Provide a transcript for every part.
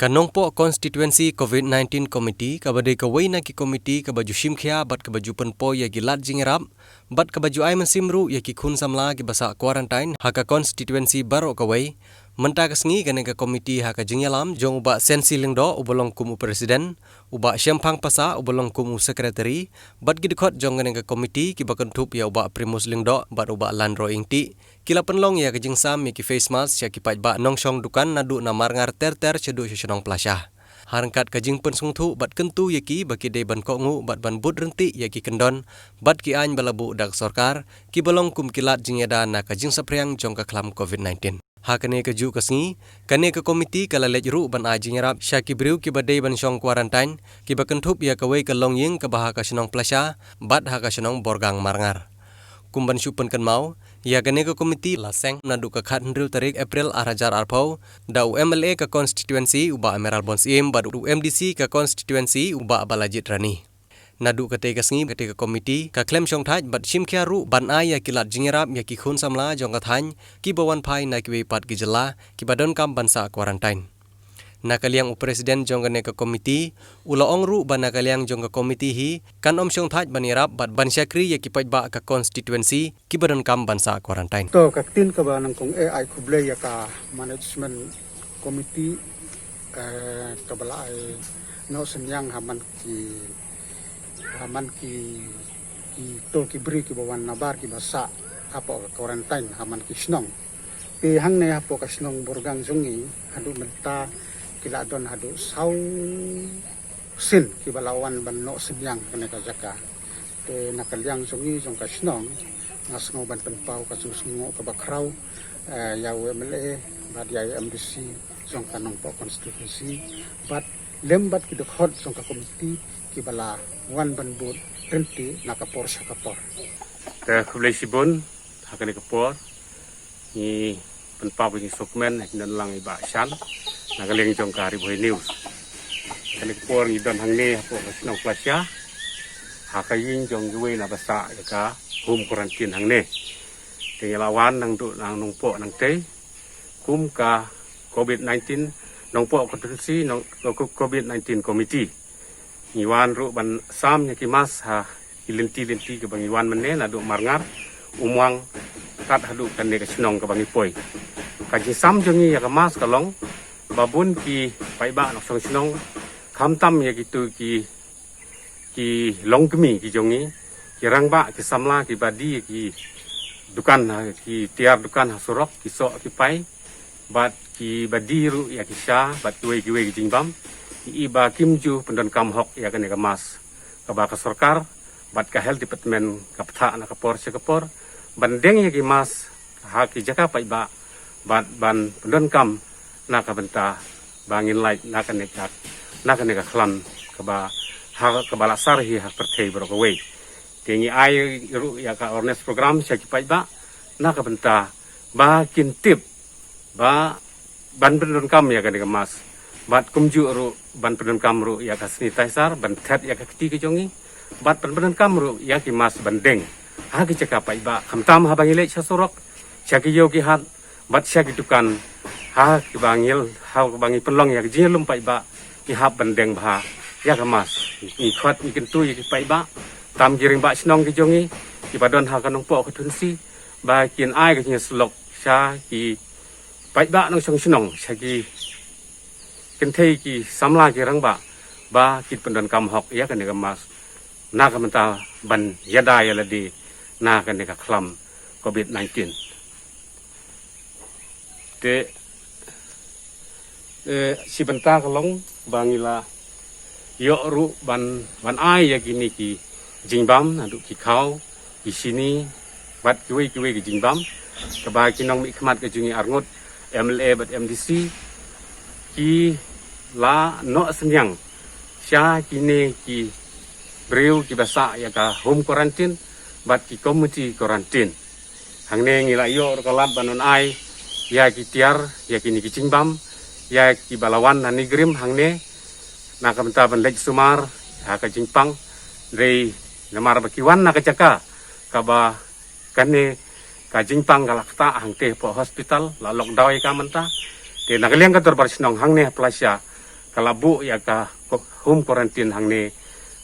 Kanongpo konstituensi COVID-19 komiti kabade kawai na ki komiti kabaju shimkhia bat kabaju penpo ya gilat jingerap bat kabaju ay mensimru ya ki khun samla ki basa quarantine haka konstituensi baro kawai menta kasngi gane ka komiti haka jingyalam jong uba sensi lingdo ubolong kumu presiden uba syempang pasa ubolong kumu sekretari bat gidkhot jong gane ka komiti ki bakentup ya uba primus lingdo bat uba landro ingti kila penlong ya kejing sam ya ki face mask ya ki pajba nongshong dukan nadu namar ngar ter cedu syonong plasah harangkat kajing pensungthu bat kentu ya ki baki de ban kongu bat ban bud renti ya ki kendon bat ki ain balabu dak sorkar ki bolong kum kilat jingyada na kajing sapriang jong ka klam covid-19 hakane keju kasngi kane ke komiti kala lejru ban ajing rap syaki briu ki badai ban syong quarantine ki bakentup ya kawai kalong ying ka bahaka syonong plasah bat haka syonong borgang marngar kumban syupen kan mau ya gane ke komiti laseng nadu ka khat ndriu tarik April arajar arpau da UMLA ka konstituensi uba Emerald Bonsim badu UMDC ka konstituensi uba Balajit Rani nadu kate kasngi kate ka komiti ka klem syong thaj bat shimkhia ru ban ay ya kilat jingerap ya ki khun samla jong ka thany ki bawan phai na ki pat ki jela ki badon kam bansa quarantine nakaliang presiden jong gane ka komiti ulaong ru ban nakaliang jong ka komiti hi kan om syong thaj banirap bat ban syakri ya ki pajba ka konstituensi ki badon kam bansa quarantine to ka tin ka ba nang kong AI kuble ya ka management committee ka bala ay no senyang haman ki to ki bri ki bawan nabar ki basa apo quarantine haman ki snong pi hang ne apo ka snong borgang jungi hadu menta kila don hadu sau sin ki balawan ban no senyang kene ka jaka te nakaliang jungi jong ka snong ngasngo ban penpau ka susngo ka bakraw ya UMLA bad ya MDC jong ka nong po konstitusi bat lembat ki dekhot jong ka komiti ki bala wan ban bud renti nakapor sa kapor ka kublesibon hakane kapor ni penpau ni sukmen dan lang iba shan nakaleng jong ka riboy news kane kapor ni don hangne po nong plasya hakayin jong yuwe na basa ka home quarantine hangne tingalawan nang du nang nongpo nang te kum ka COVID-19 nongpo konstitusi nong COVID-19 committee ngiwan ru ban sam nya kimas ha ilinti ke bangiwan menen adu marngar umwang kat hadu kan ne ka snong ka bangipoi ka ji sam jongi ya kamas kalong babun ki paiba nok song snong khamtam ya gitu ki longkemi ki jongi ki rangba ki samla ki badi ki dukan ki tiar dukan surok ki sok ki pai bat ki badiru ya ki sha bat kiwe ki jingbam ki iba kimju pendon kam hok ya kan mas ka ba ka sarkar bat ka health department ka ptha na ka por se ka por bandeng ya ki mas ha ki jaka pai ba bat ban pendon kam na ka benta bangin light na ka ne ka khlan ka ba ha ka bala sar hi ha perthei bro ka we tingi ai ru ya ka ornes program se ki pai ba na ka benta ba kin tip ba ban pendon kam ya kan mas bat kumju ru ban pendon kam ru ya ka sanitizer ban thet ya ka kti ki jongi bat pendon kam ru ya ki mas bandeng ha ki caka pai ba khamtam ha bangile cha sorok cha ki yo ki hat bat sya ki dukan ha ki bangil ha bangi pelong ya ki jelum pai ba ki hab bandeng ba ya ka mas ni khot ni kentu ki pai ba tam giring ba snong ki jongi ki badon ha ka nong po ka tunsi ba kin ai ka ni slok sha ki pai ba nong song snong sha ki kenthei ki samla ki rangba ba kit pendon kam hok ya kan mas na ka menta ban yada ya ladi na kan ka klam COVID-19 te si benta kalong bangila yo ru ban ai ya gini ki jingbam adu ki kau ki sini bat kiwe ki jingbam ka ba kinong mi khmat ka jungi arngut MLA bat MDC ki la no senyang sya kini ki breu ki basa ya ka home quarantine bat ki community quarantine hangne ngila yo kalat banon ai ya ki tiar ya kini ki cingbam ya ki balawan nanigrim hangne na ka menta ban lej sumar ha ka jingpang rei namar bakiwan na ka jaka ka ba kane ka jingpang galakta hangte po hospital la lockdown ka menta te nagaliang ka dorbar sinong hangne plasya kalabu ya ka home quarantine hang ne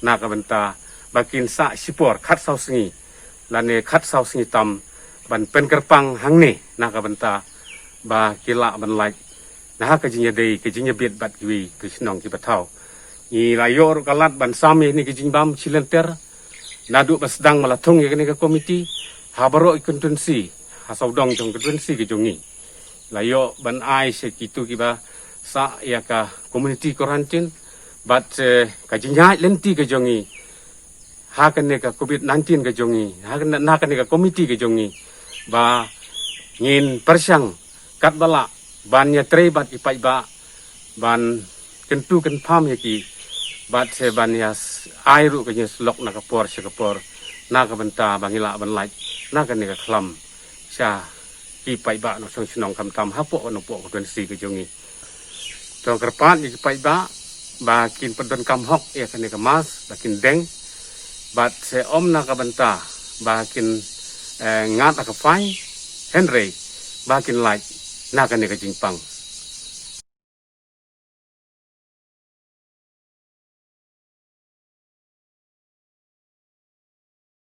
na ka benta bakin sa sipor khat sau singi lane khat sau singi tam ban pen kerpang hang ne na ka benta ba kila ban like na ka jinya dei ke jinya biet bat wi krishnong ki batau i layor kalat ban sami ni ke jingbam silenter nadu basdang malatung ya ke komiti habaro ikuntunsi hasaudong jong kuntunsi ke jongi layo ban ai se kitu ki ba sa ya ka community quarantine but ka jinya lenti ke jongi ha kan ne ka covid-19 ke jongi ha kan na kan ne ka komiti ke jongi ba ngin persang kat bala ban nya tre bat ipai ba ban kentu kan pham ya ki bat se ban ya ai ru ke slok na ka por se ka por na ka benta bangila ban lai na kan ne ka khlam sha ki pai ba no song snong kam tam ha po no po kon si ke jongi to kerpat ni pai ba kin pedon kam hok ya kan ne ka mas bakin deng bat se om na ka benta bakin ngat ka fai henry bakin lai na kan ne ka jingpang